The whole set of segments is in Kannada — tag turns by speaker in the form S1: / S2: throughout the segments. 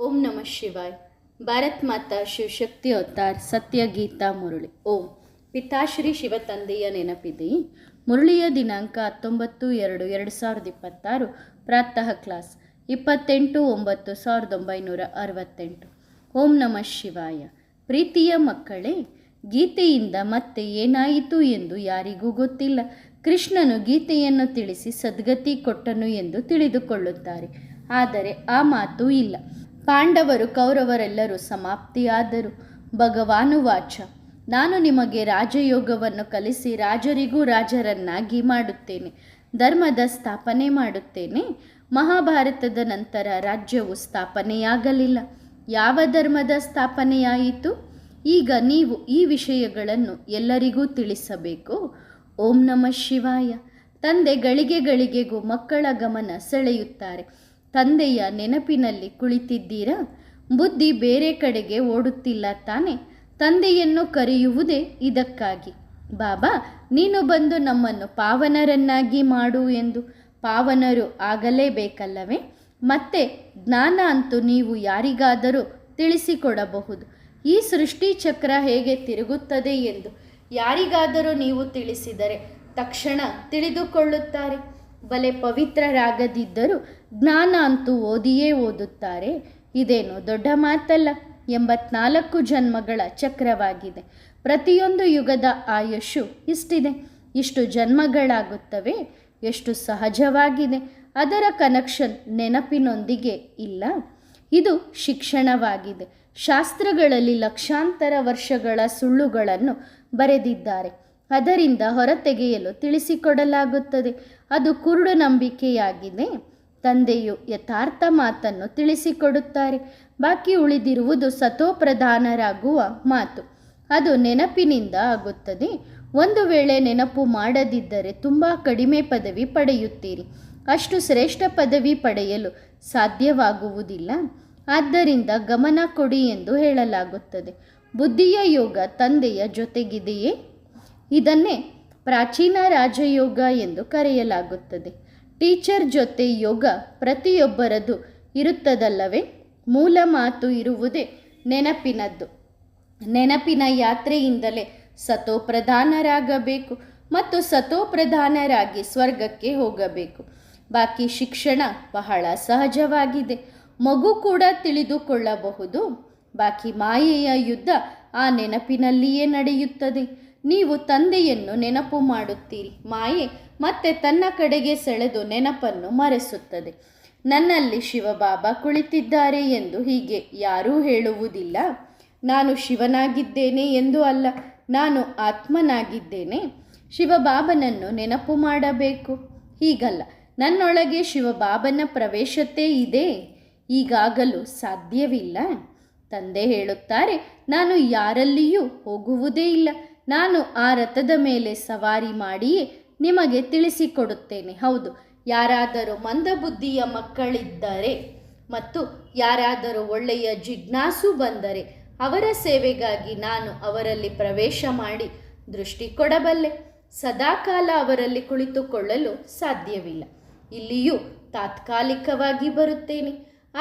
S1: ಓಂ ನಮಃ ಶಿವಾಯ. ಭಾರತ್ ಮಾತಾ ಶಿವಶಕ್ತಿ ಅವತಾರ್ ಸತ್ಯ ಗೀತಾ ಮುರಳಿ. ಓಂ ಪಿತಾಶ್ರೀ ಶಿವ ತಂದೆಯ ನೆನಪಿದೆಯೇ? ಮುರಳಿಯ ದಿನಾಂಕ 19/2/2026. ಪ್ರಾತಃ ಕ್ಲಾಸ್ 28/9/1968. ಓಂ ನಮಃ ಶಿವಾಯ. ಪ್ರೀತಿಯ ಮಕ್ಕಳೇ, ಗೀತೆಯಿಂದ ಮತ್ತೆ ಏನಾಯಿತು ಎಂದು ಯಾರಿಗೂ ಗೊತ್ತಿಲ್ಲ. ಕೃಷ್ಣನು ಗೀತೆಯನ್ನು ತಿಳಿಸಿ ಸದ್ಗತಿ ಕೊಟ್ಟನು ಎಂದು ತಿಳಿದುಕೊಳ್ಳುತ್ತಾರೆ. ಆದರೆ ಆ ಮಾತು ಇಲ್ಲ. ಪಾಂಡವರು ಕೌರವರೆಲ್ಲರೂ ಸಮಾಪ್ತಿಯಾದರು. ಭಗವಾನುವಾಚ, ನಾನು ನಿಮಗೆ ರಾಜಯೋಗವನ್ನು ಕಲಿಸಿ ರಾಜರಿಗೂ ರಾಜರನ್ನಾಗಿ ಮಾಡುತ್ತೇನೆ, ಧರ್ಮದ ಸ್ಥಾಪನೆ ಮಾಡುತ್ತೇನೆ. ಮಹಾಭಾರತದ ನಂತರ ರಾಜ್ಯವು ಸ್ಥಾಪನೆಯಾಗಲಿಲ್ಲ. ಯಾವ ಧರ್ಮದ ಸ್ಥಾಪನೆಯಾಯಿತು? ಈಗ ನೀವು ಈ ವಿಷಯಗಳನ್ನು ಎಲ್ಲರಿಗೂ ತಿಳಿಸಬೇಕು. ಓಂ ನಮಃ ಶಿವಾಯ. ತಂದೆ ಗಳಿಗೆಗಳಿಗೆಗೂ ಮಕ್ಕಳ ಗಮನ ಸೆಳೆಯುತ್ತಾರೆ. ತಂದೆಯ ನೆನಪಿನಲ್ಲಿ ಕುಳಿತಿದ್ದೀರಾ? ಬುದ್ಧಿ ಬೇರೆ ಕಡೆಗೆ ಓಡುತ್ತಿಲ್ಲ ತಾನೆ? ತಂದೆಯನ್ನು ಕರೆಯುವುದೇ ಇದಕ್ಕಾಗಿ. ಬಾಬಾ, ನೀನು ಬಂದು ನಮ್ಮನ್ನು ಪಾವನರನ್ನಾಗಿ ಮಾಡು ಎಂದು. ಪಾವನರು ಆಗಲೇಬೇಕಲ್ಲವೇ? ಮತ್ತೆ ಜ್ಞಾನ ಅಂತೂ ನೀವು ಯಾರಿಗಾದರೂ ತಿಳಿಸಿಕೊಡಬಹುದು. ಈ ಸೃಷ್ಟಿ ಚಕ್ರ ಹೇಗೆ ತಿರುಗುತ್ತದೆ ಎಂದು ಯಾರಿಗಾದರೂ ನೀವು ತಿಳಿಸಿದರೆ ತಕ್ಷಣ ತಿಳಿದುಕೊಳ್ಳುತ್ತಾರೆ. ಬಲೆ ಪವಿತ್ರರಾಗದಿದ್ದರೂ ಜ್ಞಾನ ಅಂತೂ ಓದಿಯೇ ಓದುತ್ತಾರೆ. ಇದೇನು ದೊಡ್ಡ ಮಾತಲ್ಲ. 84 ಜನ್ಮಗಳ ಚಕ್ರವಾಗಿದೆ. ಪ್ರತಿಯೊಂದು ಯುಗದ ಆಯುಷು ಇಷ್ಟಿದೆ. ಇಷ್ಟು ಜನ್ಮಗಳಾಗುತ್ತವೆ. ಎಷ್ಟು ಸಹಜವಾಗಿದೆ. ಅದರ ಕನೆಕ್ಷನ್ ನೆನಪಿನೊಂದಿಗೆ ಇಲ್ಲ. ಇದು ಶಿಕ್ಷಣವಾಗಿದೆ. ಶಾಸ್ತ್ರಗಳಲ್ಲಿ ಲಕ್ಷಾಂತರ ವರ್ಷಗಳ ಸುಳ್ಳುಗಳನ್ನು ಬರೆದಿದ್ದಾರೆ. ಅದರಿಂದ ಹೊರತೆಗೆಯಲು ತಿಳಿಸಿಕೊಡಲಾಗುತ್ತದೆ. ಅದು ಕುರುಡು ನಂಬಿಕೆಯಾಗಿದೆ. ತಂದೆಯು ಯಥಾರ್ಥ ಮಾತನ್ನು ತಿಳಿಸಿಕೊಡುತ್ತಾರೆ. ಬಾಕಿ ಉಳಿದಿರುವುದು ಸತೋಪ್ರಧಾನರಾಗುವ ಮಾತು. ಅದು ನೆನಪಿನಿಂದ ಆಗುತ್ತದೆ. ಒಂದು ವೇಳೆ ನೆನಪು ಮಾಡದಿದ್ದರೆ ತುಂಬ ಕಡಿಮೆ ಪದವಿ ಪಡೆಯುತ್ತೀರಿ. ಅಷ್ಟು ಶ್ರೇಷ್ಠ ಪದವಿ ಪಡೆಯಲು ಸಾಧ್ಯವಾಗುವುದಿಲ್ಲ. ಆದ್ದರಿಂದ ಗಮನ ಕೊಡಿ ಎಂದು ಹೇಳಲಾಗುತ್ತದೆ. ಬುದ್ಧಿಯ ಯೋಗ ತಂದೆಯ ಜೊತೆಗಿದೆಯೇ? ಇದನ್ನೇ ಪ್ರಾಚೀನ ರಾಜಯೋಗ ಎಂದು ಕರೆಯಲಾಗುತ್ತದೆ. ಟೀಚರ್ ಜೊತೆ ಯೋಗ ಪ್ರತಿಯೊಬ್ಬರದು ಇರುತ್ತದಲ್ಲವೇ? ಮೂಲ ಮಾತು ಇರುವುದೇ ನೆನಪಿನದ್ದು. ನೆನಪಿನ ಯಾತ್ರೆಯಿಂದಲೇ ಸತೋಪ್ರಧಾನರಾಗಬೇಕು ಮತ್ತು ಸತೋಪ್ರಧಾನರಾಗಿ ಸ್ವರ್ಗಕ್ಕೆ ಹೋಗಬೇಕು. ಬಾಕಿ ಶಿಕ್ಷಣ ಬಹಳ ಸಹಜವಾಗಿದೆ. ಮಗು ಕೂಡ ತಿಳಿದುಕೊಳ್ಳಬಹುದು. ಬಾಕಿ ಮಾಯೆಯ ಯುದ್ಧ ಆ ನೆನಪಿನಲ್ಲಿಯೇ ನಡೆಯುತ್ತದೆ. ನೀವು ತಂದೆಯನ್ನು ನೆನಪು ಮಾಡುತ್ತೀರಿ. ಮಾಯೆ ಮತ್ತೆ ತನ್ನ ಕಡೆಗೆ ಸೆಳೆದು ನೆನಪನ್ನು ಮರೆಸುತ್ತದೆ. ನನ್ನಲ್ಲಿ ಶಿವಬಾಬಾ ಕುಳಿತಿದ್ದಾರೆ ಎಂದು ಹೀಗೆ ಯಾರೂ ಹೇಳುವುದಿಲ್ಲ. ನಾನು ಶಿವನಾಗಿದ್ದೇನೆ ಎಂದು ಅಲ್ಲ, ನಾನು ಆತ್ಮನಾಗಿದ್ದೇನೆ. ಶಿವಬಾಬನನ್ನು ನೆನಪು ಮಾಡಬೇಕು. ಹೀಗಲ್ಲ, ನನ್ನೊಳಗೆ ಶಿವಬಾಬನ ಪ್ರವೇಶತೆ ಇದೆ, ಈಗಾಗಲೂ ಸಾಧ್ಯವಿಲ್ಲ. ತಂದೆ ಹೇಳುತ್ತಾರೆ, ನಾನು ಯಾರಲ್ಲಿಯೂ ಹೋಗುವುದೇ ಇಲ್ಲ. ನಾನು ಆ ರಥದ ಮೇಲೆ ಸವಾರಿ ಮಾಡಿಯೇ ನಿಮಗೆ ತಿಳಿಸಿಕೊಡುತ್ತೇನೆ. ಹೌದು, ಯಾರಾದರೂ ಮಂದಬುದ್ಧಿಯ ಮಕ್ಕಳಿದ್ದರೆ ಮತ್ತು ಯಾರಾದರೂ ಒಳ್ಳೆಯ ಜಿಜ್ಞಾಸು ಬಂದರೆ ಅವರ ಸೇವೆಗಾಗಿ ನಾನು ಅವರಲ್ಲಿ ಪ್ರವೇಶ ಮಾಡಿ ದೃಷ್ಟಿ ಕೊಡಬಲ್ಲೆ. ಸದಾಕಾಲ ಅವರಲ್ಲಿ ಕುಳಿತುಕೊಳ್ಳಲು ಸಾಧ್ಯವಿಲ್ಲ. ಇಲ್ಲಿಯೂ ತಾತ್ಕಾಲಿಕವಾಗಿ ಬರುತ್ತೇನೆ.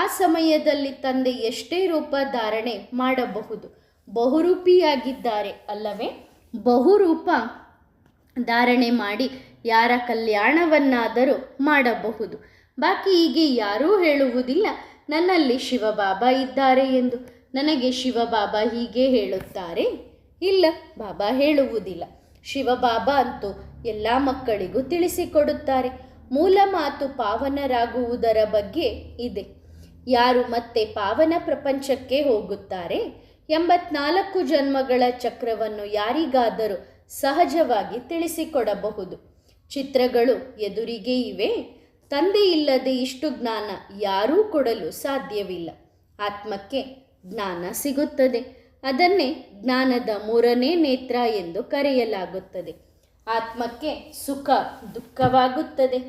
S1: ಆ ಸಮಯದಲ್ಲಿ ತಂದೆ ಎಷ್ಟೇ ರೂಪ ಧಾರಣೆ ಮಾಡಬಹುದು. ಬಹುರೂಪಿಯಾಗಿದ್ದಾರೆ ಅಲ್ಲವೇ? ಬಹುರೂಪ ಧಾರಣೆ ಮಾಡಿ ಯಾರ ಕಲ್ಯಾಣವನ್ನಾದರೂ ಮಾಡಬಹುದು. ಬಾಕಿ ಹೀಗೆ ಯಾರೂ ಹೇಳುವುದಿಲ್ಲ ನನ್ನಲ್ಲಿ ಶಿವಬಾಬಾ ಇದ್ದಾರೆ ಎಂದು. ನನಗೆ ಶಿವಬಾಬಾ ಹೀಗೆ ಹೇಳುತ್ತಾರೆ? ಇಲ್ಲ, ಬಾಬಾ ಹೇಳುವುದಿಲ್ಲ. ಶಿವಬಾಬಾ ಅಂತೂ ಎಲ್ಲ ಮಕ್ಕಳಿಗೂ ತಿಳಿಸಿಕೊಡುತ್ತಾರೆ. ಮೂಲ ಮಾತು ಪಾವನರಾಗುವುದರ ಬಗ್ಗೆ ಇದೆ. ಯಾರು ಮತ್ತೆ ಪಾವನ ಪ್ರಪಂಚಕ್ಕೆ ಹೋಗುತ್ತಾರೆ? 84 ಜನ್ಮಗಳ ಚಕ್ರವನ್ನು ಯಾರಿಗಾದರೂ ಸಹಜವಾಗಿ ತಿಳಿಸಿಕೊಡಬಹುದು. ಚಿತ್ರಗಳು ಎದುರಿಗೆ ಇವೆ. ತಂದೆ ಇಲ್ಲದೆ ಇಷ್ಟು ಜ್ಞಾನ ಯಾರೂ ಕೊಡಲು ಸಾಧ್ಯವಿಲ್ಲ. ಆತ್ಮಕ್ಕೆ ಜ್ಞಾನ ಸಿಗುತ್ತದೆ. ಅದನ್ನೇ ಜ್ಞಾನದ 3ನೇ ನೇತ್ರ ಎಂದು ಕರೆಯಲಾಗುತ್ತದೆ. ಆತ್ಮಕ್ಕೆ ಸುಖ ದುಃಖವಾಗುತ್ತದೆ.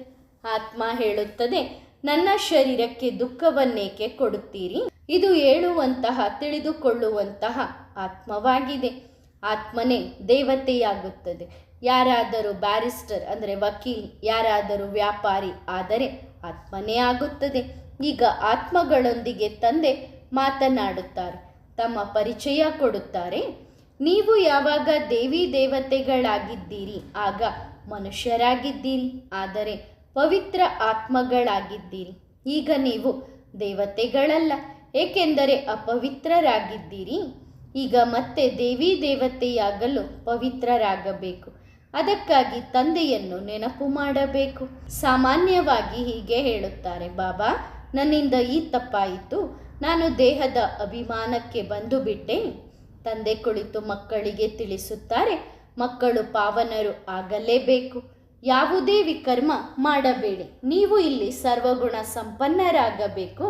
S1: ಆತ್ಮ ಹೇಳುತ್ತದೆ, ನನ್ನ ಶರೀರಕ್ಕೆ ದುಃಖವನ್ನೇಕೆ ಕೊಡುತ್ತೀರಿ? ಇದು ಹೇಳುವಂತಹ ತಿಳಿದುಕೊಳ್ಳುವಂತಹ ಆತ್ಮವಾಗಿದೆ. ಆತ್ಮನೇ ದೇವತೆಯಾಗುತ್ತದೆ. ಯಾರಾದರೂ ಬ್ಯಾರಿಸ್ಟರ್ ಅಂದರೆ ವಕೀಲ್, ಯಾರಾದರೂ ವ್ಯಾಪಾರಿ ಆದರೆ ಆತ್ಮನೇ ಆಗುತ್ತದೆ. ಈಗ ಆತ್ಮಗಳೊಂದಿಗೆ ತಂದೆ ಮಾತನಾಡುತ್ತಾರೆ, ತಮ್ಮ ಪರಿಚಯ ಕೊಡುತ್ತಾರೆ. ನೀವು ಯಾವಾಗ ದೇವಿ ದೇವತೆಗಳಾಗಿದ್ದೀರಿ ಆಗ ಮನುಷ್ಯರಾಗಿದ್ದೀರಿ, ಆದರೆ ಪವಿತ್ರ ಆತ್ಮಗಳಾಗಿದ್ದೀರಿ. ಈಗ ನೀವು ದೇವತೆಗಳಲ್ಲ, ಏಕೆಂದರೆ ಅಪವಿತ್ರರಾಗಿದ್ದೀರಿ. ಈಗ ಮತ್ತೆ ದೇವಿ ದೇವತೆಯಾಗಲು ಪವಿತ್ರರಾಗಬೇಕು. ಅದಕ್ಕಾಗಿ ತಂದೆಯನ್ನು ನೆನಪು ಮಾಡಬೇಕು. ಸಾಮಾನ್ಯವಾಗಿ ಹೀಗೆ ಹೇಳುತ್ತಾರೆ, ಬಾಬಾ ನನ್ನಿಂದ ಈ ತಪ್ಪಾಯಿತು, ನಾನು ದೇಹದ ಅಭಿಮಾನಕ್ಕೆ ಬಂದು ಬಿಟ್ಟೆ. ತಂದೆ ಕುಳಿತು ಮಕ್ಕಳಿಗೆ ತಿಳಿಸುತ್ತಾರೆ, ಮಕ್ಕಳು ಪಾವನರು ಆಗಲೇಬೇಕು, ಯಾವುದೇ ವಿಕರ್ಮ ಮಾಡಬೇಡಿ. ನೀವು ಇಲ್ಲಿ ಸರ್ವಗುಣ ಸಂಪನ್ನರಾಗಬೇಕು.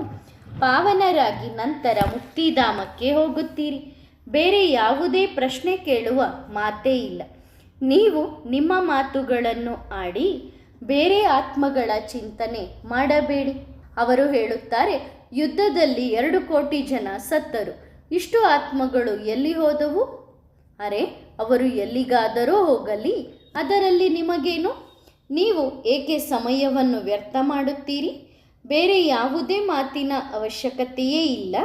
S1: ಪಾವನರಾಗಿ ನಂತರ ಮುಕ್ತಿಧಾಮಕ್ಕೆ ಹೋಗುತ್ತೀರಿ. ಬೇರೆ ಯಾವುದೇ ಪ್ರಶ್ನೆ ಕೇಳುವ ಮಾತೇ ಇಲ್ಲ. ನೀವು ನಿಮ್ಮ ಮಾತುಗಳನ್ನು ಆಡಿ ಬೇರೆ ಆತ್ಮಗಳ ಚಿಂತನೆ ಮಾಡಬೇಡಿ. ಅವರು ಹೇಳುತ್ತಾರೆ, ಯುದ್ಧದಲ್ಲಿ 2 ಕೋಟಿ ಜನ ಸತ್ತರು, ಇಷ್ಟು ಆತ್ಮಗಳು ಎಲ್ಲಿ ಹೋದವು? ಅರೆ, ಅವರು ಎಲ್ಲಿಗಾದರೂ ಹೋಗಲಿ, ಅದರಲ್ಲಿ ನಿಮಗೇನು? ನೀವು ಏಕೆ ಸಮಯವನ್ನು ವ್ಯರ್ಥ ಮಾಡುತ್ತೀರಿ? ಬೇರೆ ಯಾವುದೇ ಮಾತಿನ ಅವಶ್ಯಕತೆಯೇ ಇಲ್ಲ.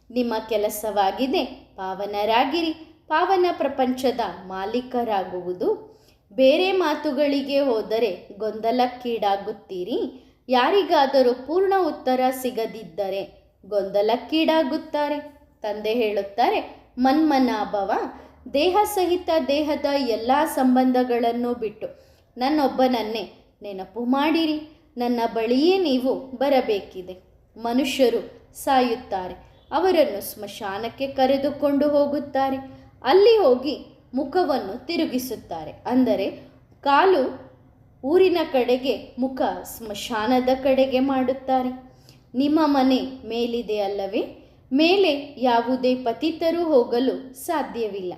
S1: ನಿಮ್ಮ ಕೆಲಸವಾಗಿದೆ ಪಾವನರಾಗಿರಿ, ಪಾವನ ಪ್ರಪಂಚದ ಮಾಲೀಕರಾಗುವುದು. ಬೇರೆ ಮಾತುಗಳಿಗೆ ಹೋದರೆ ಗೊಂದಲಕ್ಕೀಡಾಗುತ್ತೀರಿ. ಯಾರಿಗಾದರೂ ಪೂರ್ಣ ಉತ್ತರ ಸಿಗದಿದ್ದರೆ ಗೊಂದಲಕ್ಕೀಡಾಗುತ್ತಾರೆ. ತಂದೆ ಹೇಳುತ್ತಾರೆ, ಮನ್ಮನಾಭವ, ದೇಹ ಸಹಿತ ದೇಹದ ಎಲ್ಲ ಸಂಬಂಧಗಳನ್ನು ಬಿಟ್ಟು ನನ್ನೊಬ್ಬನನ್ನೇ ನೆನಪು ಮಾಡಿರಿ. ನನ್ನ ಬಳಿಯೇ ನೀವು ಬರಬೇಕಿದೆ. ಮನುಷ್ಯರು ಸಾಯುತ್ತಾರೆ, ಅವರನ್ನು ಸ್ಮಶಾನಕ್ಕೆ ಕರೆದುಕೊಂಡು ಹೋಗುತ್ತಾರೆ. ಅಲ್ಲಿ ಹೋಗಿ ಮುಖವನ್ನು ತಿರುಗಿಸುತ್ತಾರೆ, ಅಂದರೆ ಕಾಲು ಊರಿನ ಕಡೆಗೆ, ಮುಖ ಸ್ಮಶಾನದ ಕಡೆಗೆ ಮಾಡುತ್ತಾರೆ. ನಿಮ್ಮ ಮನೆ ಮೇಲಿದೆ ಅಲ್ಲವೇ? ಮೇಲೆ ಯಾವುದೇ ಪತಿತರು ಹೋಗಲು ಸಾಧ್ಯವಿಲ್ಲ.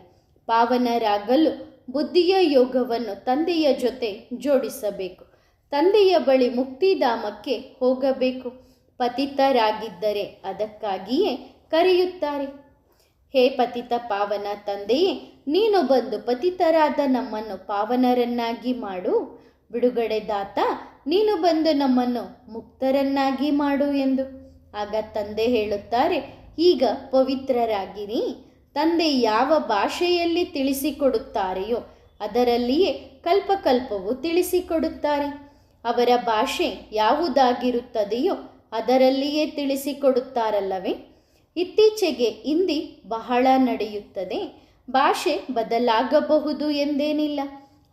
S1: ಪಾವನರಾಗಲು ಬುದ್ಧಿಯ ಯೋಗವನ್ನು ತಂದೆಯ ಜೊತೆ ಜೋಡಿಸಬೇಕು. ತಂದೆಯ ಬಳಿ ಮುಕ್ತಿಧಾಮಕ್ಕೆ ಹೋಗಬೇಕು. ಪತಿತರಾಗಿದ್ದರೆ ಅದಕ್ಕಾಗಿಯೇ ಕರೆಯುತ್ತಾರೆ. ಹೇ ಪತಿತ ಪಾವನ ತಂದೆಯೇ, ನೀನು ಬಂದು ಪತಿತರಾದ ನಮ್ಮನ್ನು ಪಾವನರನ್ನಾಗಿ ಮಾಡು. ಬಿಡುಗಡೆ ದಾತ, ನೀನು ಬಂದು ನಮ್ಮನ್ನು ಮುಕ್ತರನ್ನಾಗಿ ಮಾಡು ಎಂದು. ಆಗ ತಂದೆ ಹೇಳುತ್ತಾರೆ, ಈಗ ಪವಿತ್ರರಾಗಿರಿ. ತಂದೆ ಯಾವ ಭಾಷೆಯಲ್ಲಿ ತಿಳಿಸಿಕೊಡುತ್ತಾರೆಯೋ ಅದರಲ್ಲಿಯೇ ಕಲ್ಪಕಲ್ಪವು ತಿಳಿಸಿಕೊಡುತ್ತಾರೆ. ಅವರ ಭಾಷೆ ಯಾವುದಾಗಿರುತ್ತದೆಯೋ ಅದರಲ್ಲಿಯೇ ತಿಳಿಸಿಕೊಡುತ್ತಾರಲ್ಲವೇ? ಇತ್ತೀಚೆಗೆ ಹಿಂದಿ ಬಹಳ ನಡೆಯುತ್ತದೆ. ಭಾಷೆ ಬದಲಾಗಬಹುದು ಎಂದೇನಿಲ್ಲ,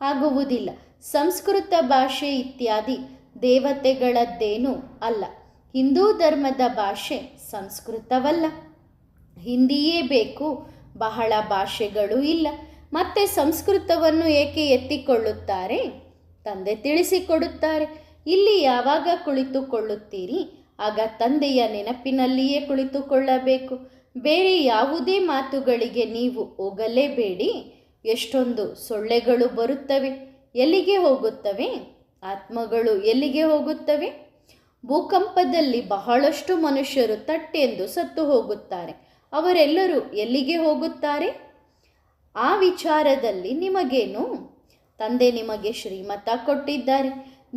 S1: ಆಗುವುದಿಲ್ಲ. ಸಂಸ್ಕೃತ ಭಾಷೆ ಇತ್ಯಾದಿ ದೇವತೆಗಳದ್ದೇನೂ ಅಲ್ಲ. ಹಿಂದೂ ಧರ್ಮದ ಭಾಷೆ ಸಂಸ್ಕೃತವಲ್ಲ, ಹಿಂದಿಯೇ ಬೇಕು. ಬಹಳ ಭಾಷೆಗಳು ಇಲ್ಲ. ಮತ್ತೆ ಸಂಸ್ಕೃತವನ್ನು ಏಕೆ ಎತ್ತಿಕೊಳ್ಳುತ್ತಾರೆ? ತಂದೆ ತಿಳಿಸಿಕೊಡುತ್ತಾರೆ. ಇಲ್ಲಿ ಯಾವಾಗ ಕುಳಿತುಕೊಳ್ಳುತ್ತೀರಿ ಆಗ ತಂದೆಯ ನೆನಪಿನಲ್ಲಿಯೇ ಕುಳಿತುಕೊಳ್ಳಬೇಕು. ಬೇರೆ ಯಾವುದೇ ಮಾತುಗಳಿಗೆ ನೀವು ಹೋಗಲೇಬೇಡಿ. ಎಷ್ಟೊಂದು ಸೊಳ್ಳೆಗಳು ಬರುತ್ತವೆ, ಎಲ್ಲಿಗೆ ಹೋಗುತ್ತವೆ? ಆತ್ಮಗಳು ಎಲ್ಲಿಗೆ ಹೋಗುತ್ತವೆ? ಭೂಕಂಪದಲ್ಲಿ ಬಹಳಷ್ಟು ಮನುಷ್ಯರು ತಟ್ಟೆಂದು ಸತ್ತು ಹೋಗುತ್ತಾರೆ. ಅವರೆಲ್ಲರೂ ಎಲ್ಲಿಗೆ ಹೋಗುತ್ತಾರೆ? ಆ ವಿಚಾರದಲ್ಲಿ ನಿಮಗೇನು? ತಂದೆ ನಿಮಗೆ ಶ್ರೀಮತ ಕೊಟ್ಟಿದ್ದಾರೆ,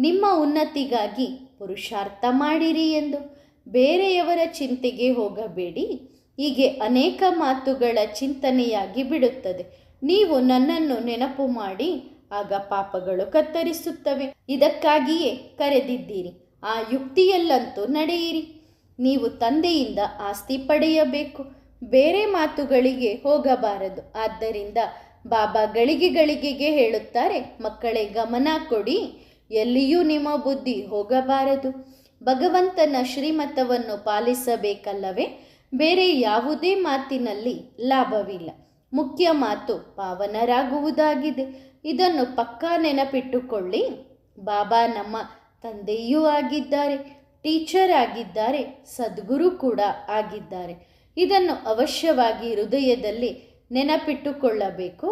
S1: ನಿಮ್ಮ ಉನ್ನತಿಗಾಗಿ ಪುರುಷಾರ್ಥ ಮಾಡಿರಿ ಎಂದು. ಬೇರೆಯವರ ಚಿಂತೆಗೆ ಹೋಗಬೇಡಿ. ಹೀಗೆ ಅನೇಕ ಮಾತುಗಳ ಚಿಂತನೆಯಾಗಿ ಬಿಡುತ್ತದೆ. ನೀವು ನನ್ನನ್ನು ನೆನಪು ಮಾಡಿ, ಆಗ ಪಾಪಗಳು ಕತ್ತರಿಸುತ್ತವೆ. ಇದಕ್ಕಾಗಿಯೇ ಕರೆದಿದ್ದೀರಿ. ಆ ಯುಕ್ತಿಯಲ್ಲಂತೂ ನಡೆಯಿರಿ. ನೀವು ತಂದೆಯಿಂದ ಆಸ್ತಿ ಪಡೆಯಬೇಕು, ಬೇರೆ ಮಾತುಗಳಿಗೆ ಹೋಗಬಾರದು. ಆದ್ದರಿಂದ ಬಾಬಾ ಗಳಿಗೆಗೆ ಹೇಳುತ್ತಾರೆ, ಮಕ್ಕಳೇ ಗಮನ ಕೊಡಿ, ಎಲ್ಲಿಯೂ ನಿಮ್ಮ ಬುದ್ಧಿ ಹೋಗಬಾರದು. ಭಗವಂತನ ಶ್ರೀಮತವನ್ನು ಪಾಲಿಸಬೇಕಲ್ಲವೇ? ಬೇರೆ ಯಾವುದೇ ಮಾತಿನಲ್ಲಿ ಲಾಭವಿಲ್ಲ. ಮುಖ್ಯ ಮಾತು ಪಾವನರಾಗುವುದಾಗಿದೆ. ಇದನ್ನು ಪಕ್ಕಾ ನೆನಪಿಟ್ಟುಕೊಳ್ಳಿ. ಬಾಬಾ ನಮ್ಮ ತಂದೆಯೂ ಆಗಿದ್ದಾರೆ, ಟೀಚರ್ ಆಗಿದ್ದಾರೆ, ಸದ್ಗುರು ಕೂಡ ಆಗಿದ್ದಾರೆ. ಇದನ್ನು ಅವಶ್ಯವಾಗಿ ಹೃದಯದಲ್ಲಿ ನೆನಪಿಟ್ಟುಕೊಳ್ಳಬೇಕು.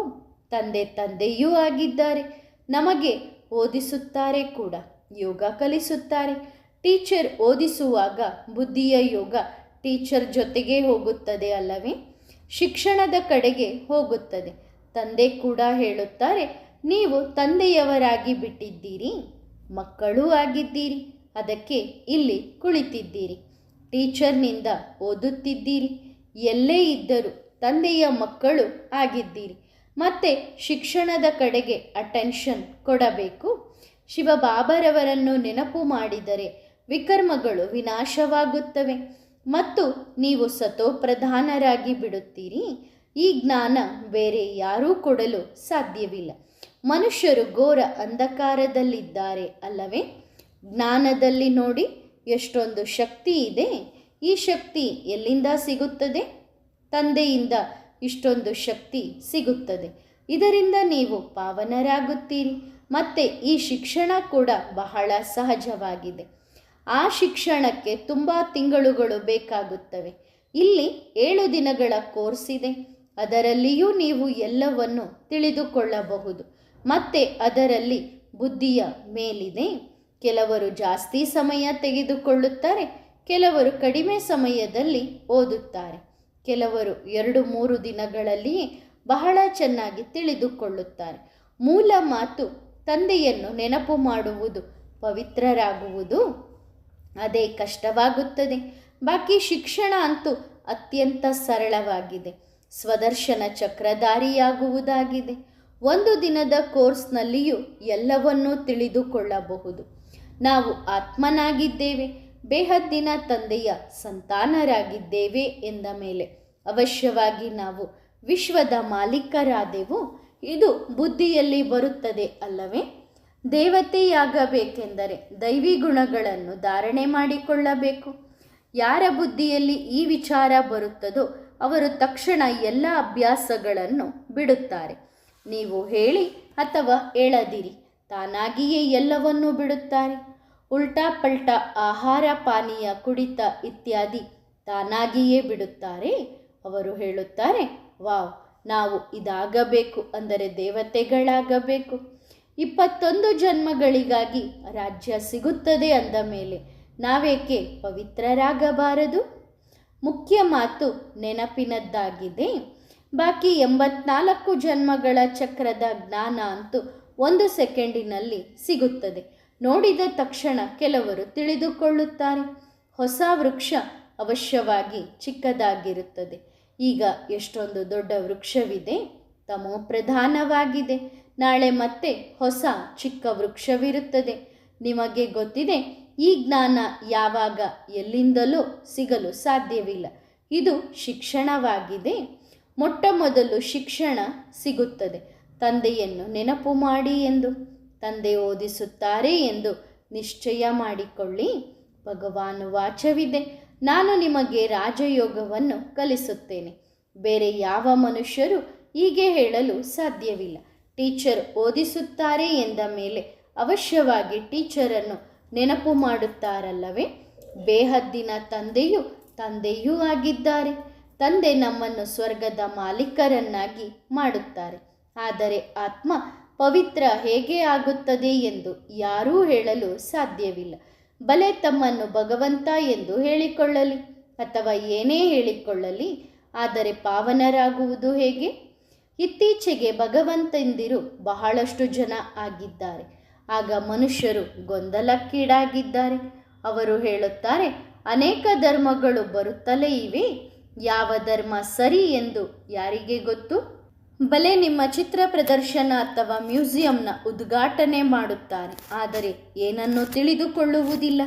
S1: ತಂದೆಯೂ ಆಗಿದ್ದಾರೆ, ನಮಗೆ ಓದಿಸುತ್ತಾರೆ ಕೂಡ, ಯೋಗ ಕಲಿಸುತ್ತಾರೆ. ಟೀಚರ್ ಓದಿಸುವಾಗ ಬುದ್ಧಿಯ ಯೋಗ ಟೀಚರ್ ಜೊತೆಗೆ ಹೋಗುತ್ತದೆ ಅಲ್ಲವೇ? ಶಿಕ್ಷಣದ ಕಡೆಗೆ ಹೋಗುತ್ತದೆ. ತಂದೆ ಕೂಡ ಹೇಳುತ್ತಾರೆ, ನೀವು ತಂದೆಯವರಾಗಿ ಬಿಟ್ಟಿದ್ದೀರಿ, ಮಕ್ಕಳೂ ಆಗಿದ್ದೀರಿ, ಅದಕ್ಕೆ ಇಲ್ಲಿ ಕುಳಿತಿದ್ದೀರಿ. ಟೀಚರ್ನಿಂದ ಓದುತ್ತಿದ್ದೀರಿ. ಎಲ್ಲೇ ಇದ್ದರೂ ತಂದೆಯ ಮಕ್ಕಳು ಆಗಿದ್ದೀರಿ. ಮತ್ತೆ ಶಿಕ್ಷಣದ ಕಡೆಗೆ ಅಟೆನ್ಷನ್ ಕೊಡಬೇಕು. ಶಿವಬಾಬರವರನ್ನು ನೆನಪು ಮಾಡಿದರೆ ವಿಕರ್ಮಗಳು ವಿನಾಶವಾಗುತ್ತವೆ ಮತ್ತು ನೀವು ಸತೋಪ್ರಧಾನರಾಗಿ ಬಿಡುತ್ತೀರಿ. ಈ ಜ್ಞಾನ ಬೇರೆ ಯಾರೂ ಕೊಡಲು ಸಾಧ್ಯವಿಲ್ಲ. ಮನುಷ್ಯರು ಘೋರ ಅಂಧಕಾರದಲ್ಲಿದ್ದಾರೆ ಅಲ್ಲವೇ? ಜ್ಞಾನದಲ್ಲಿ ನೋಡಿ ಎಷ್ಟೊಂದು ಶಕ್ತಿ ಇದೆ. ಈ ಶಕ್ತಿ ಎಲ್ಲಿಂದ ಸಿಗುತ್ತದೆ? ತಂದೆಯಿಂದ ಇಷ್ಟೊಂದು ಶಕ್ತಿ ಸಿಗುತ್ತದೆ. ಇದರಿಂದ ನೀವು ಪಾವನರಾಗುತ್ತೀರಿ. ಮತ್ತು ಈ ಶಿಕ್ಷಣ ಕೂಡ ಬಹಳ ಸಹಜವಾಗಿದೆ. ಆ ಶಿಕ್ಷಣಕ್ಕೆ ತುಂಬ ತಿಂಗಳುಗಳು ಬೇಕಾಗುತ್ತವೆ. ಇಲ್ಲಿ 7 ದಿನಗಳ ಕೋರ್ಸ್ ಇದೆ. ಅದರಲ್ಲಿಯೂ ನೀವು ಎಲ್ಲವನ್ನು ತಿಳಿದುಕೊಳ್ಳಬಹುದು. ಮತ್ತು ಅದರಲ್ಲಿ ಬುದ್ಧಿಯ ಮೇಲಿದೆ. ಕೆಲವರು ಜಾಸ್ತಿ ಸಮಯ ತೆಗೆದುಕೊಳ್ಳುತ್ತಾರೆ, ಕೆಲವರು ಕಡಿಮೆ ಸಮಯದಲ್ಲಿ ಓದುತ್ತಾರೆ, ಕೆಲವರು 2-3 ದಿನಗಳಲ್ಲಿಯೇ ಬಹಳ ಚೆನ್ನಾಗಿ ತಿಳಿದುಕೊಳ್ಳುತ್ತಾರೆ. ಮೂಲ ಮಾತು ತಂದೆಯನ್ನು ನೆನಪು ಮಾಡುವುದು, ಪವಿತ್ರರಾಗುವುದು. ಅದೇ ಕಷ್ಟವಾಗುತ್ತದೆ. ಬಾಕಿ ಶಿಕ್ಷಣ ಅಂತೂ ಅತ್ಯಂತ ಸರಳವಾಗಿದೆ. ಸ್ವದರ್ಶನ ಚಕ್ರಧಾರಿಯಾಗುವುದಾಗಿದೆ. 1 ದಿನದ ಕೋರ್ಸ್ನಲ್ಲಿಯೂ ಎಲ್ಲವನ್ನೂ ತಿಳಿದುಕೊಳ್ಳಬಹುದು. ನಾವು ಆತ್ಮನಾಗಿದ್ದೇವೆ, ಬೇಹದ್ದಿನ ತಂದೆಯ ಸಂತಾನರಾಗಿದ್ದೇವೆ ಎಂದ ಮೇಲೆ ಅವಶ್ಯವಾಗಿ ನಾವು ವಿಶ್ವದ ಮಾಲೀಕರಾದೆವು. ಇದು ಬುದ್ಧಿಯಲ್ಲಿ ಬರುತ್ತದೆ ಅಲ್ಲವೇ? ದೇವತೆಯಾಗಬೇಕೆಂದರೆ ದೈವಿ ಗುಣಗಳನ್ನು ಧಾರಣೆ ಮಾಡಿಕೊಳ್ಳಬೇಕು. ಯಾರ ಬುದ್ಧಿಯಲ್ಲಿ ಈ ವಿಚಾರ ಬರುತ್ತದೋ ಅವರು ತಕ್ಷಣ ಎಲ್ಲ ಅಭ್ಯಾಸಗಳನ್ನು ಬಿಡುತ್ತಾರೆ. ನೀವು ಹೇಳಿ ಅಥವಾ ಹೇಳದಿರಿ, ತಾನಾಗಿಯೇ ಎಲ್ಲವನ್ನೂ ಬಿಡುತ್ತಾರೆ. ಉಲ್ಟಾ ಪಲ್ಟಾ ಆಹಾರ ಪಾನೀಯ ಕುಡಿತ ಇತ್ಯಾದಿ ತಾನಾಗಿಯೇ ಬಿಡುತ್ತಾರೆ. ಅವರು ಹೇಳುತ್ತಾರೆ, ವಾವ್, ನಾವು ಇದಾಗಬೇಕು ಅಂದರೆ ದೇವತೆಗಳಾಗಬೇಕು. 21 ಜನ್ಮಗಳಿಗಾಗಿ ರಾಜ್ಯ ಸಿಗುತ್ತದೆ ಅಂದ ಮೇಲೆ ನಾವೇಕೆ ಪವಿತ್ರರಾಗಬಾರದು? ಮುಖ್ಯ ಮಾತು ನೆನಪಿನದ್ದಾಗಿದೆ. ಬಾಕಿ 84 ಜನ್ಮಗಳ ಚಕ್ರದ ಜ್ಞಾನ ಅಂತೂ 1 ಸೆಕೆಂಡಿನಲ್ಲಿ ಸಿಗುತ್ತದೆ. ನೋಡಿದ ತಕ್ಷಣ ಕೆಲವರು ತಿಳಿದುಕೊಳ್ಳುತ್ತಾರೆ. ಹೊಸ ವೃಕ್ಷ ಅವಶ್ಯವಾಗಿ ಚಿಕ್ಕದಾಗಿರುತ್ತದೆ. ಈಗ ಎಷ್ಟೊಂದು ದೊಡ್ಡ ವೃಕ್ಷವಿದೆ, ತಮೋ ಪ್ರಧಾನವಾಗಿದೆ. ನಾಳೆ ಮತ್ತೆ ಹೊಸ ಚಿಕ್ಕ ವೃಕ್ಷವಿರುತ್ತದೆ. ನಿಮಗೆ ಗೊತ್ತಿದೆ, ಈ ಜ್ಞಾನ ಯಾವಾಗ ಎಲ್ಲಿಂದಲೂ ಸಿಗಲು ಸಾಧ್ಯವಿಲ್ಲ. ಇದು ಶಿಕ್ಷಣವಾಗಿದೆ. ಮೊಟ್ಟ ಮೊದಲು ಶಿಕ್ಷಣ ಸಿಗುತ್ತದೆ ತಂದೆಯನ್ನು ನೆನಪು ಮಾಡಿ ಎಂದು. ತಂದೆ ಓದಿಸುತ್ತಾರೆ ಎಂದು ನಿಶ್ಚಯ ಮಾಡಿಕೊಳ್ಳಿ. ಭಗವಾನ್ ವಾಚವಿದೆ, ನಾನು ನಿಮಗೆ ರಾಜಯೋಗವನ್ನು ಕಲಿಸುತ್ತೇನೆ. ಬೇರೆ ಯಾವ ಮನುಷ್ಯರು ಹೀಗೆ ಹೇಳಲು ಸಾಧ್ಯವಿಲ್ಲ. ಟೀಚರ್ ಓದಿಸುತ್ತಾರೆ ಎಂದ ಮೇಲೆ ಅವಶ್ಯವಾಗಿ ಟೀಚರನ್ನು ನೆನಪು ಮಾಡುತ್ತಾರಲ್ಲವೇ? ಬೇಹದ್ದಿನ ತಂದೆಯೂ ಆಗಿದ್ದಾರೆ. ತಂದೆ ನಮ್ಮನ್ನು ಸ್ವರ್ಗದ ಮಾಲೀಕರನ್ನಾಗಿ ಮಾಡುತ್ತಾರೆ. ಆದರೆ ಆತ್ಮ ಪವಿತ್ರ ಹೇಗೆ ಆಗುತ್ತದೆ ಎಂದು ಯಾರೂ ಹೇಳಲು ಸಾಧ್ಯವಿಲ್ಲ. ಬಲೆ ತಮ್ಮನ್ನು ಭಗವಂತ ಎಂದು ಹೇಳಿಕೊಳ್ಳಲಿ ಅಥವಾ ಏನೇ ಹೇಳಿಕೊಳ್ಳಲಿ, ಆದರೆ ಪಾವನರಾಗುವುದು ಹೇಗೆ? ಇತ್ತೀಚೆಗೆ ಭಗವಂತಂದಿರು ಬಹಳಷ್ಟು ಜನ ಆಗಿದ್ದಾರೆ. ಆಗ ಮನುಷ್ಯರು ಗೊಂದಲಕ್ಕೀಡಾಗಿದ್ದಾರೆ. ಅವರು ಹೇಳುತ್ತಾರೆ, ಅನೇಕ ಧರ್ಮಗಳು ಬರುತ್ತಲೇ ಇವೆ, ಯಾವ ಧರ್ಮ ಸರಿ ಎಂದು ಯಾರಿಗೆ ಗೊತ್ತು? ಬಲೆ ನಿಮ್ಮ ಚಿತ್ರ ಪ್ರದರ್ಶನ ಅಥವಾ ಮ್ಯೂಸಿಯಂನ ಉದ್ಘಾಟನೆ ಮಾಡುತ್ತಾರೆ, ಆದರೆ ಏನನ್ನೂ ತಿಳಿದುಕೊಳ್ಳುವುದಿಲ್ಲ.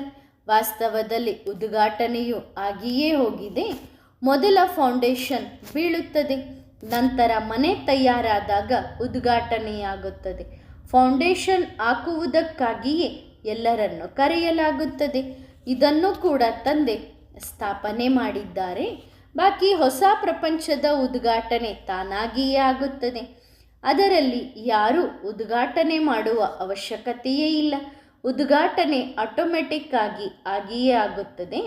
S1: ವಾಸ್ತವದಲ್ಲಿ ಉದ್ಘಾಟನೆಯು ಆಗಿಯೇ ಹೋಗಿದೆ. ಮೊದಲ ಫೌಂಡೇಶನ್ ಬೀಳುತ್ತದೆ, ನಂತರ ಮನೆ ತಯಾರಾದಾಗ ಉದ್ಘಾಟನೆಯಾಗುತ್ತದೆ. ಫೌಂಡೇಶನ್ ಹಾಕುವುದಕ್ಕಾಗಿಯೇ ಎಲ್ಲರನ್ನು ಕರೆಯಲಾಗುತ್ತದೆ. ಇದನ್ನು ಕೂಡ ತಂದೆ ಸ್ಥಾಪನೆ ಮಾಡಿದ್ದಾರೆ. ಬಾಕಿ ಹೊಸ ಪ್ರಪಂಚದ ಉದ್ಘಾಟನೆ ತಾನಾಗಿಯೇ ಆಗುತ್ತದೆ. ಅದರಲ್ಲಿ ಯಾರೂ ಉದ್ಘಾಟನೆ ಮಾಡುವ ಅವಶ್ಯಕತೆಯೇ ಇಲ್ಲ. ಉದ್ಘಾಟನೆ ಆಟೋಮೆಟಿಕ್ ಆಗಿಯೇ ಆಗುತ್ತದೆ.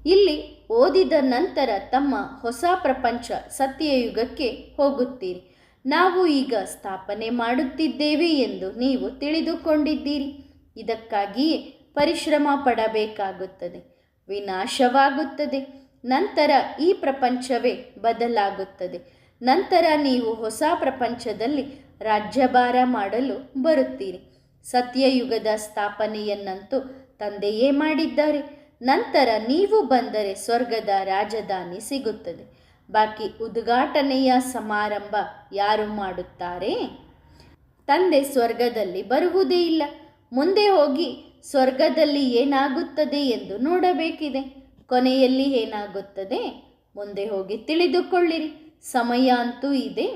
S1: ಇಲ್ಲಿ ಓದಿದ ನಂತರ ತಮ್ಮ ಹೊಸ ಪ್ರಪಂಚ ಸತ್ಯಯುಗಕ್ಕೆ ಹೋಗುತ್ತೀರಿ. ನಾವು ಈಗ ಸ್ಥಾಪನೆ ಮಾಡುತ್ತಿದ್ದೇವೆ ಎಂದು ನೀವು ತಿಳಿದುಕೊಂಡಿದ್ದೀರಿ. ಇದಕ್ಕಾಗಿಯೇ ಪರಿಶ್ರಮ ಪಡಬೇಕಾಗುತ್ತದೆ. ವಿನಾಶವಾಗುತ್ತದೆ. ನಂತರ ಈ ಪ್ರಪಂಚವೇ ಬದಲಾಗುತ್ತದೆ. ನಂತರ ನೀವು ಹೊಸ ಪ್ರಪಂಚದಲ್ಲಿ ರಾಜ್ಯಭಾರ ಮಾಡಲು ಬರುತ್ತೀರಿ. ಸತ್ಯಯುಗದ ಸ್ಥಾಪನೆಯನ್ನಂತೂ ತಂದೆಯೇ ಮಾಡಿದ್ದಾರೆ. ನಂತರ ನೀವು ಬಂದರೆ ಸ್ವರ್ಗದ ರಾಜಧಾನಿ ಸಿಗುತ್ತದೆ. ಬಾಕಿ ಉದ್ಘಾಟನೆಯ ಸಮಾರಂಭ ಯಾರು ಮಾಡುತ್ತಾರೆ? ತಂದೆ ಸ್ವರ್ಗದಲ್ಲಿ ಬರುವುದೇ ಇಲ್ಲ. ಮುಂದೆ ಹೋಗಿ ಸ್ವರ್ಗದಲ್ಲಿ ಏನಾಗುತ್ತದೆ ಎಂದು ನೋಡಬೇಕಿದೆ. ಕೊನೆಯಲ್ಲಿ ಏನಾಗುತ್ತದೆ ಮುಂದೆ ಹೋಗಿ ತಿಳಿದುಕೊಳ್ಳಿರಿ. ಸಮಯ ಅಂತೂ ಇದೆ.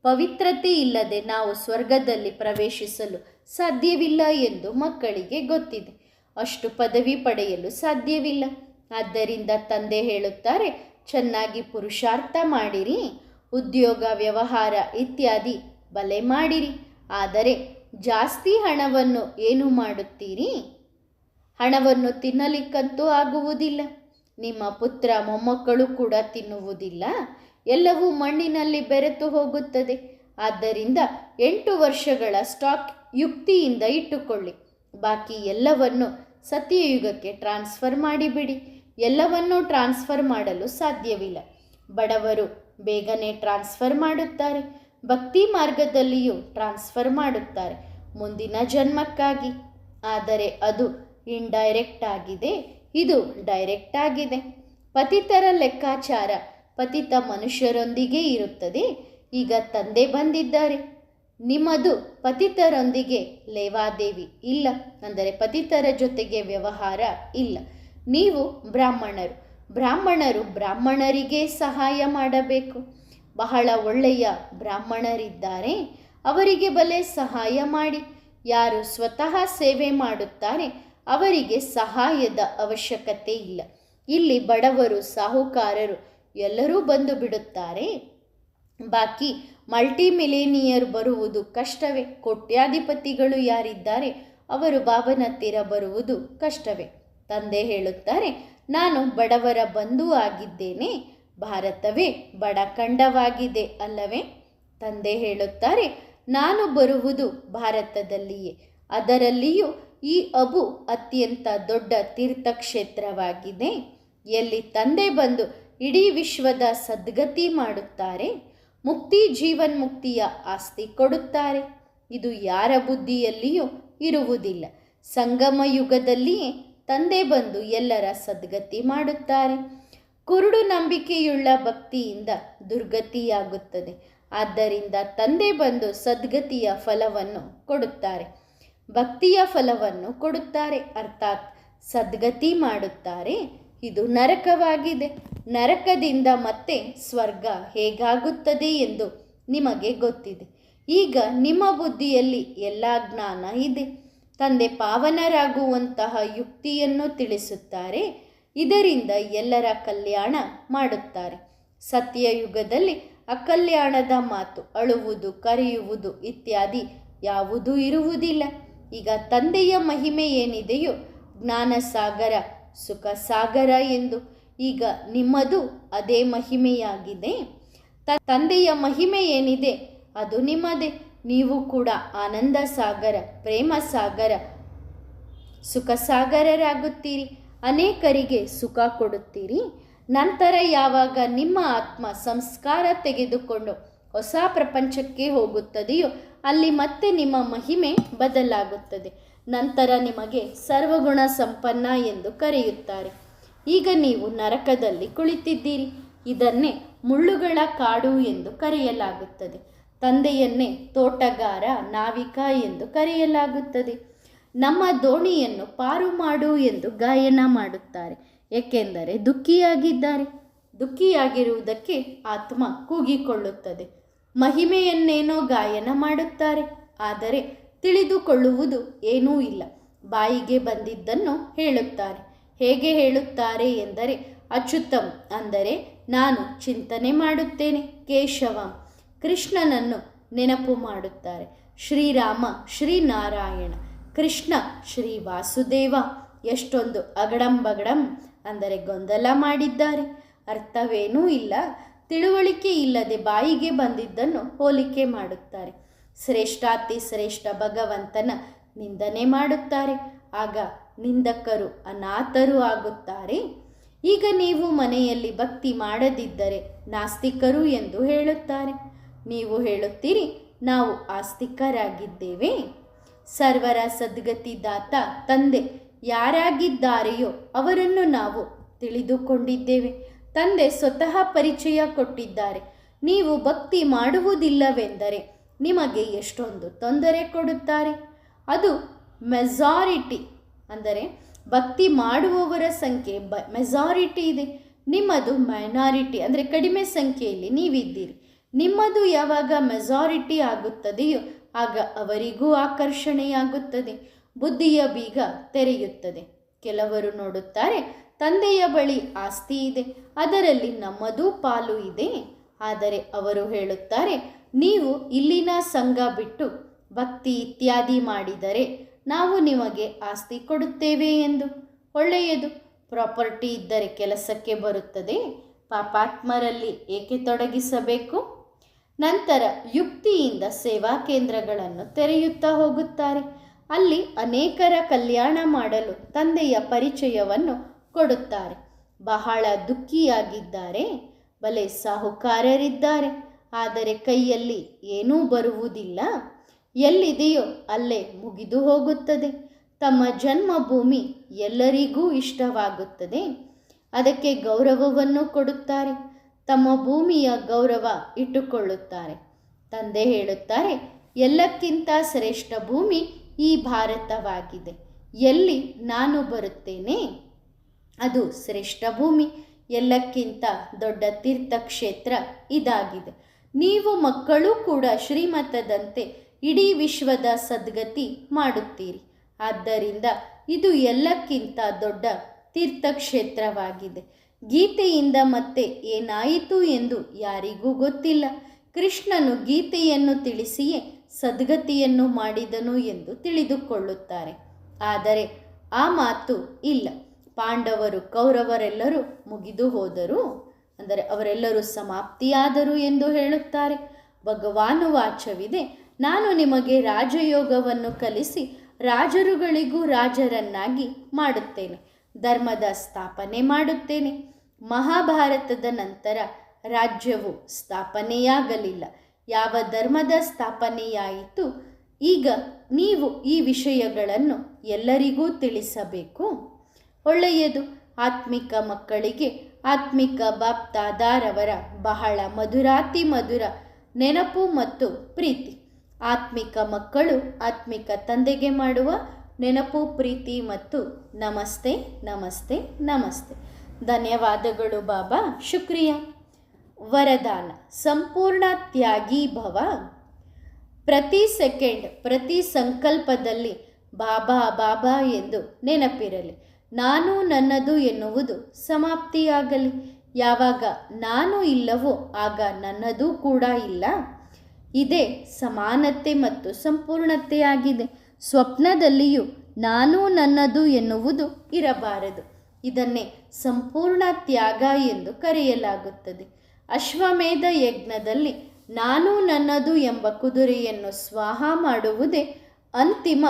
S1: ಪವಿತ್ರತೆ ಇಲ್ಲದೆ ನಾವು ಸ್ವರ್ಗದಲ್ಲಿ ಪ್ರವೇಶಿಸಲು ಸಾಧ್ಯವಿಲ್ಲ ಎಂದು ಮಕ್ಕಳಿಗೆ ಗೊತ್ತಿದೆ. ಅಷ್ಟು ಪದವಿ ಪಡೆಯಲು ಸಾಧ್ಯವಿಲ್ಲ. ಆದ್ದರಿಂದ ತಂದೆ ಹೇಳುತ್ತಾರೆ, ಚೆನ್ನಾಗಿ ಪುರುಷಾರ್ಥ ಮಾಡಿರಿ, ಉದ್ಯೋಗ ವ್ಯವಹಾರ ಇತ್ಯಾದಿ ಬಲೆ ಮಾಡಿರಿ. ಆದರೆ ಜಾಸ್ತಿ ಹಣವನ್ನು ಏನು ಮಾಡುತ್ತೀರಿ? ಹಣವನ್ನು ತಿನ್ನಲಿಕ್ಕಂತೂ ಆಗುವುದಿಲ್ಲ. ನಿಮ್ಮ ಪುತ್ರ ಮೊಮ್ಮಕ್ಕಳು ಕೂಡ ತಿನ್ನುವುದಿಲ್ಲ. ಎಲ್ಲವೂ ಮಣ್ಣಿನಲ್ಲಿ ಬೆರೆತು ಹೋಗುತ್ತದೆ. ಆದ್ದರಿಂದ 8 ವರ್ಷಗಳ ಸ್ಟಾಕ್ ಯುಕ್ತಿಯಿಂದ ಇಟ್ಟುಕೊಳ್ಳಿ. ಬಾಕಿ ಎಲ್ಲವನ್ನು ಸತ್ಯಯುಗಕ್ಕೆ ಟ್ರಾನ್ಸ್ಫರ್ ಮಾಡಿಬಿಡಿ. ಎಲ್ಲವನ್ನೂ ಟ್ರಾನ್ಸ್ಫರ್ ಮಾಡಲು ಸಾಧ್ಯವಿಲ್ಲ. ಬಡವರು ಬೇಗನೆ ಟ್ರಾನ್ಸ್ಫರ್ ಮಾಡುತ್ತಾರೆ. ಭಕ್ತಿ ಮಾರ್ಗದಲ್ಲಿಯೂ ಟ್ರಾನ್ಸ್ಫರ್ ಮಾಡುತ್ತಾರೆ ಮುಂದಿನ ಜನ್ಮಕ್ಕಾಗಿ. ಆದರೆ ಅದು ಇಂಡೈರೆಕ್ಟ್ ಆಗಿದೆ, ಇದು ಡೈರೆಕ್ಟ್ ಆಗಿದೆ. ಪತಿತರ ಲೆಕ್ಕಾಚಾರ ಪತಿತ ಮನುಷ್ಯರೊಂದಿಗೆ ಇರುತ್ತದೆ. ಈಗ ತಂದೆ ಬಂದಿದ್ದಾರೆ. ನಿಮ್ಮದು ಪತಿತರೊಂದಿಗೆ ಲೇವಾದೇವಿ ಇಲ್ಲ, ಅಂದರೆ ಪತಿತರ ಜೊತೆಗೆ ವ್ಯವಹಾರ ಇಲ್ಲ. ನೀವು ಬ್ರಾಹ್ಮಣರು. ಬ್ರಾಹ್ಮಣರಿಗೆ ಸಹಾಯ ಮಾಡಬೇಕು. ಬಹಳ ಒಳ್ಳೆಯ ಬ್ರಾಹ್ಮಣರಿದ್ದಾರೆ, ಅವರಿಗೆ ಬಲೆ ಸಹಾಯ ಮಾಡಿ. ಯಾರು ಸ್ವತಃ ಸೇವೆ ಮಾಡುತ್ತಾರೆ ಅವರಿಗೆ ಸಹಾಯದ ಅವಶ್ಯಕತೆ ಇಲ್ಲ. ಇಲ್ಲಿ ಬಡವರು ಸಾಹುಕಾರರು ಎಲ್ಲರೂ ಬಂದು ಬಿಡುತ್ತಾರೆ. ಬಾಕಿ ಮಲ್ಟಿಮಿಲೇನಿಯರ್ ಬರುವುದು ಕಷ್ಟವೇ. ಕೋಟ್ಯಾಧಿಪತಿಗಳು ಯಾರಿದ್ದಾರೆ ಅವರು ಬಾಬನ ಹತ್ತಿರ ಬರುವುದು ಕಷ್ಟವೇ. ತಂದೆ ಹೇಳುತ್ತಾರೆ, ನಾನು ಬಡವರ ಬಂಧು ಆಗಿದ್ದೇನೆ. ಭಾರತವೇ ಬಡ ಖಂಡವಾಗಿದೆ ಅಲ್ಲವೇ? ತಂದೆ ಹೇಳುತ್ತಾರೆ, ನಾನು ಬರುವುದು ಭಾರತದಲ್ಲಿಯೇ. ಅದರಲ್ಲಿಯೂ ಈ ಅಬು ಅತ್ಯಂತ ದೊಡ್ಡ ತೀರ್ಥಕ್ಷೇತ್ರವಾಗಿದೆ. ಎಲ್ಲಿ ತಂದೆ ಬಂದು ಇಡೀ ವಿಶ್ವದ ಸದ್ಗತಿ ಮಾಡುತ್ತಾರೆ, ಮುಕ್ತಿ ಜೀವನ್ಮುಕ್ತಿಯ ಆಸ್ತಿ ಕೊಡುತ್ತಾರೆ. ಇದು ಯಾರ ಬುದ್ಧಿಯಲ್ಲಿಯೂ ಇರುವುದಿಲ್ಲ. ಸಂಗಮ ಯುಗದಲ್ಲಿಯೇ ತಂದೆ ಬಂದು ಎಲ್ಲರ ಸದ್ಗತಿ ಮಾಡುತ್ತಾರೆ. ಕುರುಡು ನಂಬಿಕೆಯುಳ್ಳ ಭಕ್ತಿಯಿಂದ ದುರ್ಗತಿಯಾಗುತ್ತದೆ. ಆದ್ದರಿಂದ ತಂದೆ ಬಂದು ಸದ್ಗತಿಯ ಫಲವನ್ನು ಕೊಡುತ್ತಾರೆ, ಭಕ್ತಿಯ ಫಲವನ್ನು ಕೊಡುತ್ತಾರೆ, ಅರ್ಥಾತ್ ಸದ್ಗತಿ ಮಾಡುತ್ತಾರೆ. ಇದು ನರಕವಾಗಿದೆ. ನರಕದಿಂದ ಮತ್ತೆ ಸ್ವರ್ಗ ಹೇಗಾಗುತ್ತದೆ ಎಂದು ನಿಮಗೆ ಗೊತ್ತಿದೆ. ಈಗ ನಿಮ್ಮ ಬುದ್ಧಿಯಲ್ಲಿ ಎಲ್ಲ ಜ್ಞಾನ ಇದೆ. ತಂದೆ ಪಾವನರಾಗುವಂತಹ ಯುಕ್ತಿಯನ್ನು ತಿಳಿಸುತ್ತಾರೆ. ಇದರಿಂದ ಎಲ್ಲರ ಕಲ್ಯಾಣ ಮಾಡುತ್ತಾರೆ. ಸತ್ಯಯುಗದಲ್ಲಿ ಅಕಲ್ಯಾಣದ ಮಾತು, ಅಳುವುದು, ಕರೆಯುವುದು ಇತ್ಯಾದಿ ಯಾವುದೂ ಇರುವುದಿಲ್ಲ. ಈಗ ತಂದೆಯ ಮಹಿಮೆ ಏನಿದೆಯೋ ಜ್ಞಾನಸಾಗರ, ಸುಖ ಸಾಗರ ಎಂದು, ಈಗ ನಿಮ್ಮದು ಅದೇ ಮಹಿಮೆಯಾಗಿದೆ. ತಂದೆಯ ಮಹಿಮೆ ಏನಿದೆ ಅದು ನಿಮ್ಮದೇ. ನೀವು ಕೂಡ ಆನಂದ ಸಾಗರ, ಪ್ರೇಮ ಸಾಗರ, ಸುಖ ಸಾಗರರಾಗುತ್ತೀರಿ. ಅನೇಕರಿಗೆ ಸುಖ ಕೊಡುತ್ತೀರಿ. ನಂತರ ಯಾವಾಗ ನಿಮ್ಮ ಆತ್ಮ ಸಂಸ್ಕಾರ ತೆಗೆದುಕೊಂಡು ಹೊಸ ಪ್ರಪಂಚಕ್ಕೆ ಹೋಗುತ್ತದೆಯೋ ಅಲ್ಲಿ ಮತ್ತೆ ನಿಮ್ಮ ಮಹಿಮೆ ಬದಲಾಗುತ್ತದೆ. ನಂತರ ನಿಮಗೆ ಸರ್ವಗುಣ ಸಂಪನ್ನ ಎಂದು ಕರೆಯುತ್ತಾರೆ. ಈಗ ನೀವು ನರಕದಲ್ಲಿ ಕುಳಿತಿದ್ದೀರಿ. ಇದನ್ನೇ ಮುಳ್ಳುಗಳ ಕಾಡು ಎಂದು ಕರೆಯಲಾಗುತ್ತದೆ. ತಂದೆಯನ್ನೇ ತೋಟಗಾರ, ನಾವಿಕ ಎಂದು ಕರೆಯಲಾಗುತ್ತದೆ. ನಮ್ಮ ದೋಣಿಯನ್ನು ಪಾರು ಮಾಡು ಎಂದು ಗಾಯನ ಮಾಡುತ್ತಾರೆ, ಏಕೆಂದರೆ ದುಃಖಿಯಾಗಿದ್ದಾರೆ. ದುಃಖಿಯಾಗಿರುವುದಕ್ಕೆ ಆತ್ಮ ಕೂಗಿಕೊಳ್ಳುತ್ತದೆ. ಮಹಿಮೆಯನ್ನೇನೋ ಗಾಯನ ಮಾಡುತ್ತಾರೆ, ಆದರೆ ತಿಳಿದುಕೊಳ್ಳುವುದು ಏನೂ ಇಲ್ಲ. ಬಾಯಿಗೆ ಬಂದಿದ್ದನ್ನು ಹೇಳುತ್ತಾರೆ. ಹೇಗೆ ಹೇಳುತ್ತಾರೆ ಎಂದರೆ, ಅಚ್ಯುತಂ ಅಂದರೆ ನಾನು ಚಿಂತನೆ ಮಾಡುತ್ತೇನೆ, ಕೇಶವಂ ಕೃಷ್ಣನನ್ನು ನೆನಪು ಮಾಡುತ್ತಾರೆ, ಶ್ರೀರಾಮ, ಶ್ರೀನಾರಾಯಣ, ಕೃಷ್ಣ, ಶ್ರೀ ವಾಸುದೇವ. ಎಷ್ಟೊಂದು ಅಗಡಂಬಗಡಂ ಅಂದರೆ ಗೊಂದಲ ಮಾಡಿದ್ದಾರೆ. ಅರ್ಥವೇನೂ ಇಲ್ಲ. ತಿಳುವಳಿಕೆ ಇಲ್ಲದೆ ಬಾಯಿಗೆ ಬಂದಿದ್ದನ್ನು ಹೋಲಿಕೆ ಮಾಡುತ್ತಾರೆ. ಶ್ರೇಷ್ಠಾತಿ ಶ್ರೇಷ್ಠ ಭಗವಂತನ ನಿಂದನೆ ಮಾಡುತ್ತಾರೆ. ಆಗ ನಿಂದಕರು ಅನಾಥರು ಆಗುತ್ತಾರೆ. ಈಗ ನೀವು ಮನೆಯಲ್ಲಿ ಭಕ್ತಿ ಮಾಡದಿದ್ದರೆ ನಾಸ್ತಿಕರು ಎಂದು ಹೇಳುತ್ತಾರೆ. ನೀವು ಹೇಳುತ್ತೀರಿ, ನಾವು ಆಸ್ತಿಕರಾಗಿದ್ದೇವೆ. ಸರ್ವರ ಸದ್ಗತಿದಾತ ತಂದೆ ಯಾರಾಗಿದ್ದಾರೆಯೋ ಅವರನ್ನು ನಾವು ತಿಳಿದುಕೊಂಡಿದ್ದೇವೆ. ತಂದೆ ಸ್ವತಃ ಪರಿಚಯ ಕೊಟ್ಟಿದ್ದಾರೆ. ನೀವು ಭಕ್ತಿ ಮಾಡುವುದಿಲ್ಲವೆಂದರೆ ನಿಮಗೆ ಎಷ್ಟೊಂದು ತೊಂದರೆ ಕೊಡುತ್ತಾರೆ. ಅದು ಮೆಜಾರಿಟಿ, ಅಂದರೆ ಭಕ್ತಿ ಮಾಡುವವರ ಸಂಖ್ಯೆ ಮೆಜಾರಿಟಿ ಇದೆ, ನಿಮ್ಮದು ಮೈನಾರಿಟಿ, ಅಂದರೆ ಕಡಿಮೆ ಸಂಖ್ಯೆಯಲ್ಲಿ ನೀವಿದ್ದೀರಿ. ನಿಮ್ಮದು ಯಾವಾಗ ಮೆಜಾರಿಟಿ ಆಗುತ್ತದೆಯೋ ಆಗ ಅವರಿಗೂ ಆಕರ್ಷಣೆಯಾಗುತ್ತದೆ, ಬುದ್ಧಿಯ ಬೀಗ ತೆರೆಯುತ್ತದೆ. ಕೆಲವರು ನೋಡುತ್ತಾರೆ, ತಂದೆಯ ಬಳಿ ಆಸ್ತಿ ಇದೆ, ಅದರಲ್ಲಿ ನಮ್ಮದೂ ಪಾಲು ಇದೆ. ಆದರೆ ಅವರು ಹೇಳುತ್ತಾರೆ, ನೀವು ಇಲ್ಲಿನ ಸಂಘ ಬಿಟ್ಟು ಭಕ್ತಿ ಇತ್ಯಾದಿ ಮಾಡಿದರೆ ನಾವು ನಿಮಗೆ ಆಸ್ತಿ ಕೊಡುತ್ತೇವೆ ಎಂದು. ಒಳ್ಳೆಯದು, ಪ್ರಾಪರ್ಟಿ ಇದ್ದರೆ ಕೆಲಸಕ್ಕೆ ಬರುತ್ತದೆ. ಪಾಪಾತ್ಮರಲ್ಲಿ ಏಕೆ ತೊಡಗಿಸಬೇಕು? ನಂತರ ಯುಕ್ತಿಯಿಂದ ಸೇವಾ ಕೇಂದ್ರಗಳನ್ನು ತೆರೆಯುತ್ತಾ ಹೋಗುತ್ತಾರೆ. ಅಲ್ಲಿ ಅನೇಕರ ಕಲ್ಯಾಣ ಮಾಡಲು ತಂದೆಯ ಪರಿಚಯವನ್ನು ಕೊಡುತ್ತಾರೆ. ಬಹಳ ದುಃಖಿಯಾಗಿದ್ದಾರೆ, ಬಲೆ ಸಾಹುಕಾರರಿದ್ದಾರೆ, ಆದರೆ ಕೈಯಲ್ಲಿ ಏನೂ ಬರುವುದಿಲ್ಲ. ಎಲ್ಲಿದೆಯೋ ಅಲ್ಲೇ ಮುಗಿದು ಹೋಗುತ್ತದೆ. ತಮ್ಮ ಜನ್ಮಭೂಮಿ ಎಲ್ಲರಿಗೂ ಇಷ್ಟವಾಗುತ್ತದೆ, ಅದಕ್ಕೆ ಗೌರವವನ್ನು ಕೊಡುತ್ತಾರೆ. ತಮ್ಮ ಭೂಮಿಯ ಗೌರವ ಇಟ್ಟುಕೊಳ್ಳುತ್ತಾರೆ. ತಂದೆ ಹೇಳುತ್ತಾರೆ, ಎಲ್ಲಕ್ಕಿಂತ ಶ್ರೇಷ್ಠ ಭೂಮಿ ಈ ಭಾರತವಾಗಿದೆ. ಎಲ್ಲಿ ನಾನು ಬರುತ್ತೇನೆ ಅದು ಶ್ರೇಷ್ಠ ಭೂಮಿ. ಎಲ್ಲಕ್ಕಿಂತ ದೊಡ್ಡ ತೀರ್ಥಕ್ಷೇತ್ರ ಇದಾಗಿದೆ. ನೀವು ಮಕ್ಕಳು ಕೂಡ ಶ್ರೀಮತದಂತೆ ಇಡೀ ವಿಶ್ವದ ಸದ್ಗತಿ ಮಾಡುತ್ತೀರಿ. ಆದ್ದರಿಂದ ಇದು ಎಲ್ಲಕ್ಕಿಂತ ದೊಡ್ಡ ತೀರ್ಥಕ್ಷೇತ್ರವಾಗಿದೆ. ಗೀತೆಯಿಂದ ಮತ್ತೆ ಏನಾಯಿತು ಎಂದು ಯಾರಿಗೂ ಗೊತ್ತಿಲ್ಲ. ಕೃಷ್ಣನು ಗೀತೆಯನ್ನು ತಿಳಿಸಿಯೇ ಸದ್ಗತಿಯನ್ನು ಮಾಡಿದನು ಎಂದು ತಿಳಿದುಕೊಳ್ಳುತ್ತಾರೆ. ಆದರೆ ಆ ಮಾತು ಇಲ್ಲ. ಪಾಂಡವರು ಕೌರವರೆಲ್ಲರೂ ಮುಗಿದು ಹೋದರು, ಅಂದರೆ ಅವರೆಲ್ಲರೂ ಸಮಾಪ್ತಿಯಾದರು ಎಂದು ಹೇಳುತ್ತಾರೆ. ಭಗವಾನು ವಾಚವಿದೆ, ನಾನು ನಿಮಗೆ ರಾಜಯೋಗವನ್ನು ಕಲಿಸಿ ರಾಜರುಗಳಿಗೂ ರಾಜರನ್ನಾಗಿ ಮಾಡುತ್ತೇನೆ, ಧರ್ಮದ ಸ್ಥಾಪನೆ ಮಾಡುತ್ತೇನೆ. ಮಹಾಭಾರತದ ನಂತರ ರಾಜ್ಯವು ಸ್ಥಾಪನೆಯಾಗಲಿಲ್ಲ. ಯಾವ ಧರ್ಮದ ಸ್ಥಾಪನೆಯಾಯಿತು? ಈಗ ನೀವು ಈ ವಿಷಯಗಳನ್ನು ಎಲ್ಲರಿಗೂ ತಿಳಿಸಬೇಕು. ಒಳ್ಳೆಯದು. ಆತ್ಮಿಕ ಮಕ್ಕಳಿಗೆ ಆತ್ಮಿಕ ಬಾಪ್ದಾದಾರವರ ಬಹಳ ಮಧುರಾತಿ ಮಧುರ ನೆನಪು ಮತ್ತು ಪ್ರೀತಿ. ಆತ್ಮಿಕ ಮಕ್ಕಳು ಆತ್ಮಿಕ ತಂದೆಗೆ ಮಾಡುವ ನೆನಪು, ಪ್ರೀತಿ ಮತ್ತು ನಮಸ್ತೆ ನಮಸ್ತೆ ನಮಸ್ತೆ. ಧನ್ಯವಾದಗಳು ಬಾಬಾ, ಶುಕ್ರಿಯಾ. ವರದಾನ: ಸಂಪೂರ್ಣ ತ್ಯಾಗಿ ಭವ. ಪ್ರತಿ ಸೆಕೆಂಡ್, ಪ್ರತಿ ಸಂಕಲ್ಪದಲ್ಲಿ ಬಾಬಾ ಬಾಬಾ ಎಂದು ನೆನಪಿರಲಿ. ನಾನು ನನ್ನದು ಎನ್ನುವುದು ಸಮಾಪ್ತಿಯಾಗಲಿ. ಯಾವಾಗ ನಾನು ಇಲ್ಲವೋ ಆಗ ನನ್ನದು ಕೂಡ ಇಲ್ಲ. ಇದೇ ಸಮಾನತೆ ಮತ್ತು ಸಂಪೂರ್ಣತೆಯಾಗಿದೆ. ಸ್ವಪ್ನದಲ್ಲಿಯೂ ನಾನು ನನ್ನದು ಎನ್ನುವುದು ಇರಬಾರದು. ಇದನ್ನೇ ಸಂಪೂರ್ಣ ತ್ಯಾಗ ಎಂದು ಕರೆಯಲಾಗುತ್ತದೆ. ಅಶ್ವಮೇಧ ಯಜ್ಞದಲ್ಲಿ ನಾನು ನನ್ನದು ಎಂಬ ಕುದುರೆಯನ್ನು ಸ್ವಾಹ ಮಾಡುವುದೇ ಅಂತಿಮ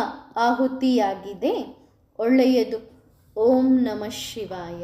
S1: ಆಹುತಿಯಾಗಿದೆ. ಒಳ್ಳೆಯದು. ಓಂ ನಮಃ ಶಿವಾಯ.